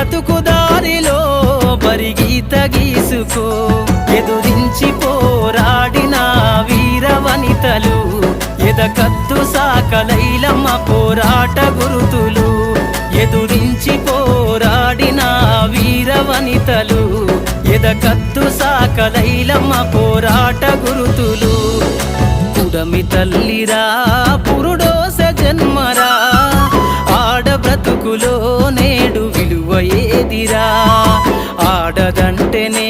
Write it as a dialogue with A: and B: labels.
A: బ్రతుకు దారిలో బరిగీత గీసుకో ఎదురించి పోరాడిన వీర వనితలు ఎదకత్తు సాకలైలమ్మ పోరాట గురుతులు ఎదురించి పోరాడిన వీర వనితలు ఎదకత్తు సాకలైలమ్మ పోరాట గురుతులు పుడమి తల్లిరా పురుడోస జన్మరా ఆడ బ్రతుకులో నేడు విలువ ఏదిరా ఆడదంటేనే